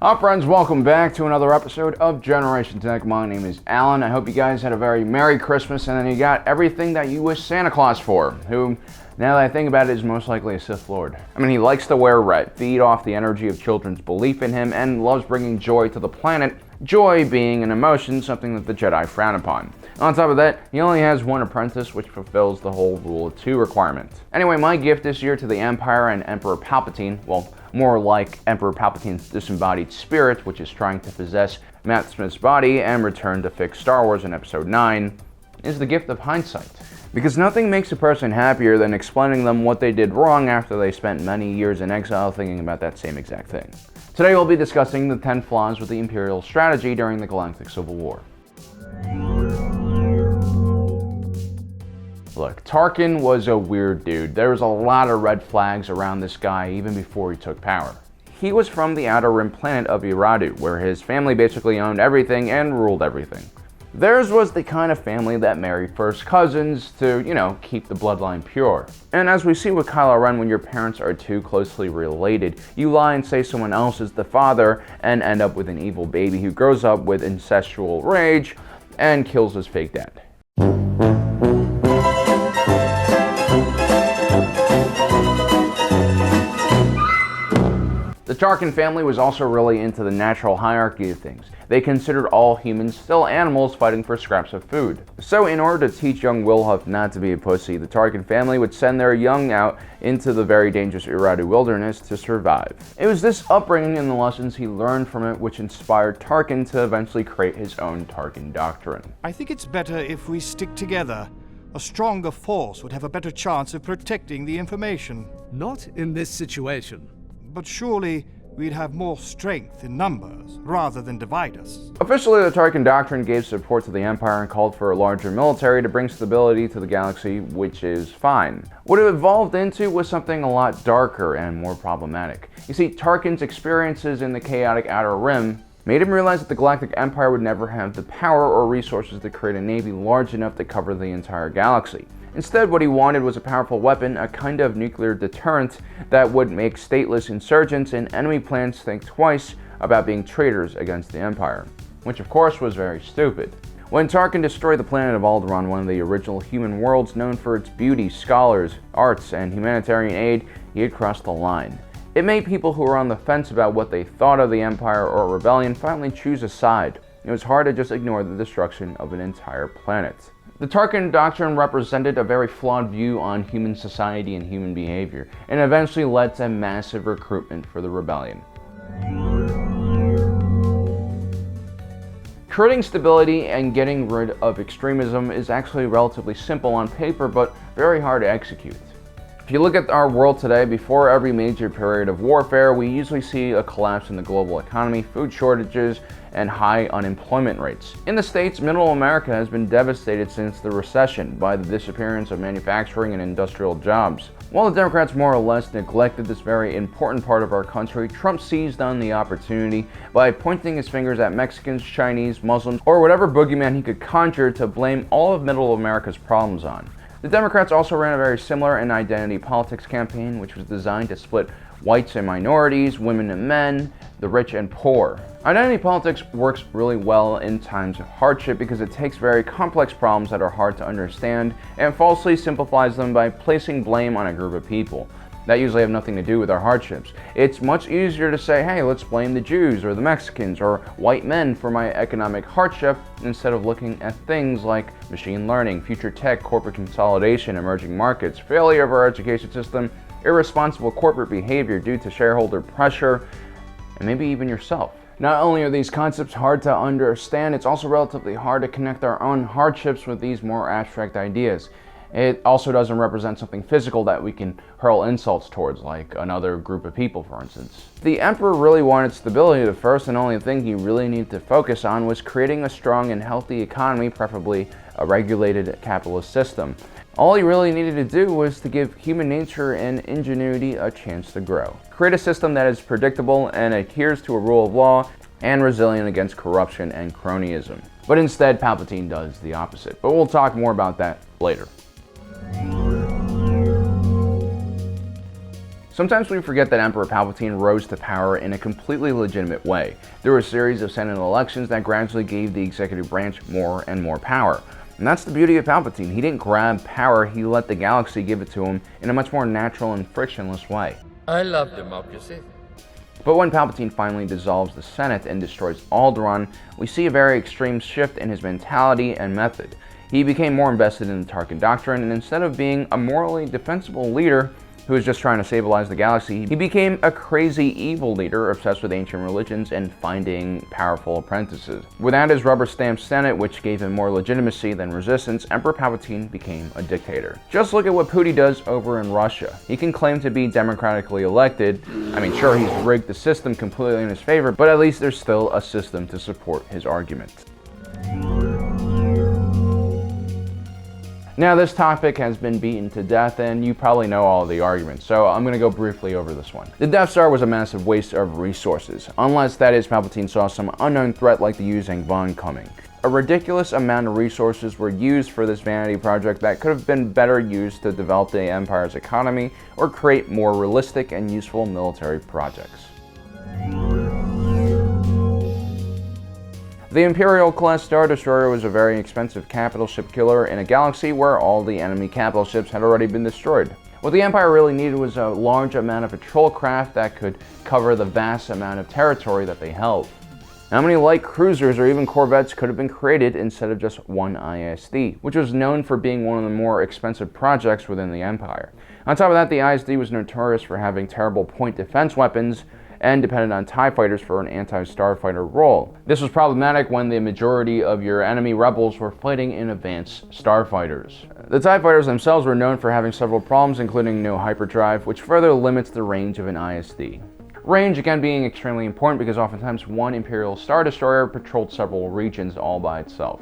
Friends, welcome back to another episode of Generation Tech. My name is Alan. I hope you guys had a very Merry Christmas and then you got everything that you wish Santa Claus for, who, now that I think about it, is most likely a Sith Lord. I mean, he likes to wear red, feed off the energy of children's belief in him, and loves bringing joy to the planet, joy being an emotion, something that the Jedi frown upon. On top of that, he only has one apprentice, which fulfills the whole Rule of Two requirement. Anyway, my gift this year to the Empire and Emperor Palpatine, well, more like Emperor Palpatine's disembodied spirit, which is trying to possess Matt Smith's body and return to fix Star Wars in Episode 9, is the gift of hindsight. Because nothing makes a person happier than explaining them what they did wrong after they spent many years in exile thinking about that same exact thing. Today we'll be discussing the 10 flaws with the Imperial strategy during the Galactic Civil War. Look, Tarkin was a weird dude. There was a lot of red flags around this guy even before he took power. He was from the Outer Rim planet of Eriadu, where his family basically owned everything and ruled everything. Theirs was the kind of family that married first cousins to, keep the bloodline pure. And as we see with Kylo Ren, when your parents are too closely related, you lie and say someone else is the father and end up with an evil baby who grows up with incestual rage and kills his fake dad. The Tarkin family was also really into the natural hierarchy of things. They considered all humans still animals fighting for scraps of food. So in order to teach young Wilhuff not to be a pussy, the Tarkin family would send their young out into the very dangerous Eriadu wilderness to survive. It was this upbringing and the lessons he learned from it which inspired Tarkin to eventually create his own Tarkin Doctrine. I think it's better if we stick together. A stronger force would have a better chance of protecting the information. Not in this situation. But surely we'd have more strength in numbers rather than divide us. Officially, the Tarkin Doctrine gave support to the Empire and called for a larger military to bring stability to the galaxy, which is fine. What it evolved into was something a lot darker and more problematic. You see, Tarkin's experiences in the chaotic Outer Rim made him realize that the Galactic Empire would never have the power or resources to create a navy large enough to cover the entire galaxy. Instead, what he wanted was a powerful weapon, a kind of nuclear deterrent that would make stateless insurgents and enemy plans think twice about being traitors against the Empire, which of course was very stupid. When Tarkin destroyed the planet of Alderaan, one of the original human worlds known for its beauty, scholars, arts, and humanitarian aid, he had crossed the line. It made people who were on the fence about what they thought of the Empire or rebellion finally choose a side. It was hard to just ignore the destruction of an entire planet. The Tarkin Doctrine represented a very flawed view on human society and human behavior, and eventually led to massive recruitment for the rebellion. Creating stability and getting rid of extremism is actually relatively simple on paper, but very hard to execute. If you look at our world today, before every major period of warfare, we usually see a collapse in the global economy, food shortages, and high unemployment rates. In the States, Middle America has been devastated since the recession by the disappearance of manufacturing and industrial jobs. While the Democrats more or less neglected this very important part of our country, Trump seized on the opportunity by pointing his fingers at Mexicans, Chinese, Muslims, or whatever boogeyman he could conjure to blame all of Middle America's problems on. The Democrats also ran a very similar and identity politics campaign, which was designed to split whites and minorities, women and men, the rich and poor. Identity politics works really well in times of hardship because it takes very complex problems that are hard to understand and falsely simplifies them by placing blame on a group of people that usually have nothing to do with our hardships. It's much easier to say, hey, let's blame the Jews or the Mexicans or white men for my economic hardship, instead of looking at things like machine learning, future tech, corporate consolidation, emerging markets, failure of our education system, irresponsible corporate behavior due to shareholder pressure, and maybe even yourself. Not only are these concepts hard to understand, it's also relatively hard to connect our own hardships with these more abstract ideas. It also doesn't represent something physical that we can hurl insults towards, like another group of people, for instance. The Emperor really wanted stability. The first and only thing he really needed to focus on was creating a strong and healthy economy, preferably a regulated capitalist system. All he really needed to do was to give human nature and ingenuity a chance to grow. Create a system that is predictable and adheres to a rule of law and resilient against corruption and cronyism. But instead, Palpatine does the opposite. But we'll talk more about that later. Sometimes we forget that Emperor Palpatine rose to power in a completely legitimate way, through a series of Senate elections that gradually gave the executive branch more and more power. And that's the beauty of Palpatine. He didn't grab power, he let the galaxy give it to him in a much more natural and frictionless way. I love democracy. But when Palpatine finally dissolves the Senate and destroys Alderaan, we see a very extreme shift in his mentality and method. He became more invested in the Tarkin Doctrine, and instead of being a morally defensible leader who was just trying to stabilize the galaxy, he became a crazy evil leader obsessed with ancient religions and finding powerful apprentices. Without his rubber-stamped Senate, which gave him more legitimacy than resistance, Emperor Palpatine became a dictator. Just look at what Putin does over in Russia. He can claim to be democratically elected. I mean, sure, he's rigged the system completely in his favor, but at least there's still a system to support his argument. Now, this topic has been beaten to death, and you probably know all of the arguments, so I'm going to go briefly over this one. The Death Star was a massive waste of resources, unless that is Palpatine saw some unknown threat like the Yuuzhan Vong coming. A ridiculous amount of resources were used for this vanity project that could have been better used to develop the Empire's economy or create more realistic and useful military projects. The Imperial-class Star Destroyer was a very expensive capital ship killer in a galaxy where all the enemy capital ships had already been destroyed. What the Empire really needed was a large amount of patrol craft that could cover the vast amount of territory that they held. How many light cruisers or even corvettes could have been created instead of just one ISD, which was known for being one of the more expensive projects within the Empire. On top of that, the ISD was notorious for having terrible point defense weapons and depended on TIE fighters for an anti-starfighter role. This was problematic when the majority of your enemy rebels were fighting in advanced starfighters. The TIE fighters themselves were known for having several problems, including no hyperdrive, which further limits the range of an ISD. Range again being extremely important because oftentimes one Imperial Star Destroyer patrolled several regions all by itself.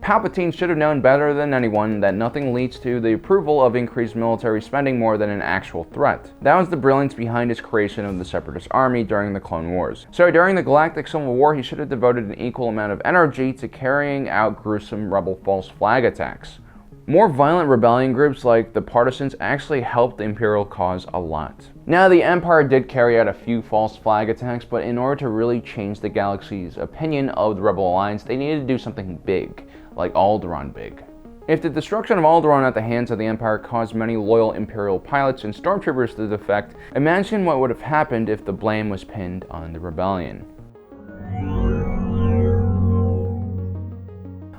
Palpatine should have known better than anyone that nothing leads to the approval of increased military spending more than an actual threat. That was the brilliance behind his creation of the Separatist Army during the Clone Wars. So during the Galactic Civil War, he should have devoted an equal amount of energy to carrying out gruesome rebel false flag attacks. More violent rebellion groups like the Partisans actually helped the Imperial cause a lot. Now, the Empire did carry out a few false flag attacks, but in order to really change the galaxy's opinion of the Rebel Alliance, they needed to do something big, like Alderaan big. If the destruction of Alderaan at the hands of the Empire caused many loyal Imperial pilots and stormtroopers to defect, imagine what would have happened if the blame was pinned on the rebellion.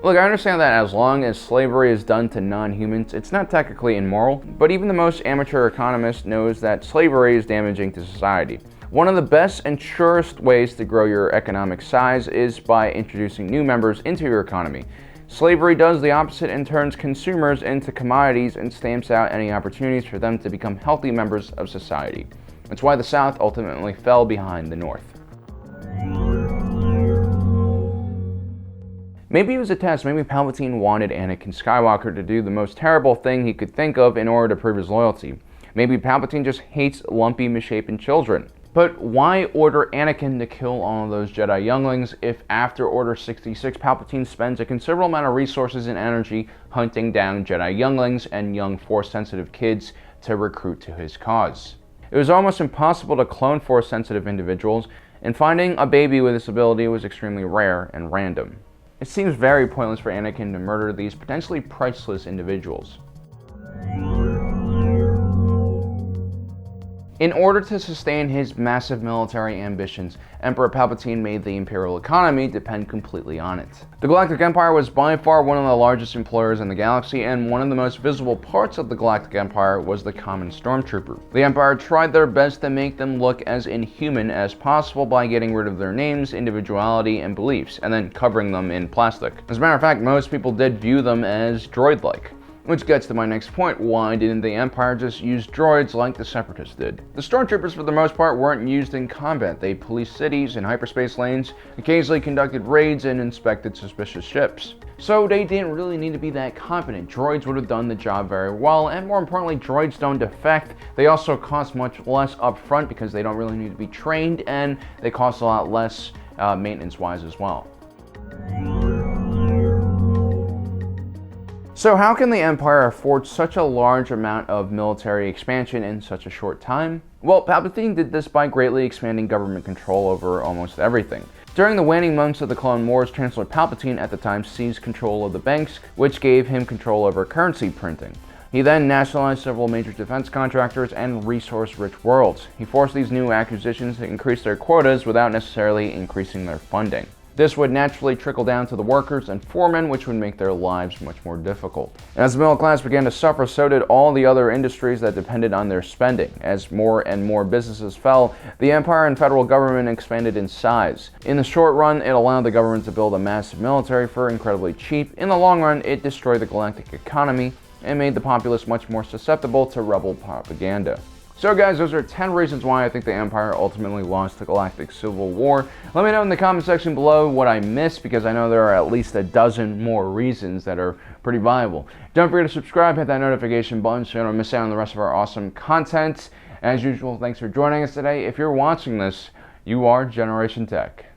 Look, I understand that as long as slavery is done to non-humans, it's not technically immoral, but even the most amateur economist knows that slavery is damaging to society. One of the best and surest ways to grow your economic size is by introducing new members into your economy. Slavery does the opposite and turns consumers into commodities and stamps out any opportunities for them to become healthy members of society. That's why the South ultimately fell behind the North. Maybe it was a test. Maybe Palpatine wanted Anakin Skywalker to do the most terrible thing he could think of in order to prove his loyalty. Maybe Palpatine just hates lumpy, misshapen children. But why order Anakin to kill all of those Jedi younglings if after Order 66 Palpatine spends a considerable amount of resources and energy hunting down Jedi younglings and young Force-sensitive kids to recruit to his cause? It was almost impossible to clone Force-sensitive individuals, and finding a baby with this ability was extremely rare and random. It seems very pointless for Anakin to murder these potentially priceless individuals. In order to sustain his massive military ambitions, Emperor Palpatine made the Imperial economy depend completely on it. The Galactic Empire was by far one of the largest employers in the galaxy, and one of the most visible parts of the Galactic Empire was the common stormtrooper. The Empire tried their best to make them look as inhuman as possible by getting rid of their names, individuality, and beliefs, and then covering them in plastic. As a matter of fact, most people did view them as droid-like. Which gets to my next point, why didn't the Empire just use droids like the Separatists did? The stormtroopers for the most part weren't used in combat. They policed cities and hyperspace lanes, occasionally conducted raids and inspected suspicious ships. So they didn't really need to be that competent. Droids would have done the job very well, and more importantly, droids don't defect. They also cost much less upfront because they don't really need to be trained, and they cost a lot less maintenance-wise as well. So how can the Empire afford such a large amount of military expansion in such a short time? Well, Palpatine did this by greatly expanding government control over almost everything. During the waning months of the Clone Wars, Chancellor Palpatine at the time seized control of the banks, which gave him control over currency printing. He then nationalized several major defense contractors and resource-rich worlds. He forced these new acquisitions to increase their quotas without necessarily increasing their funding. This would naturally trickle down to the workers and foremen, which would make their lives much more difficult. And as the middle class began to suffer, so did all the other industries that depended on their spending. As more and more businesses fell, the Empire and federal government expanded in size. In the short run, it allowed the government to build a massive military for incredibly cheap. In the long run, it destroyed the galactic economy and made the populace much more susceptible to rebel propaganda. So guys, those are 10 reasons why I think the Empire ultimately lost the Galactic Civil War. Let me know in the comment section below what I missed, because I know there are at least a dozen more reasons that are pretty viable. Don't forget to subscribe, hit that notification button so you don't miss out on the rest of our awesome content. As usual, thanks for joining us today. If you're watching this, you are Generation Tech.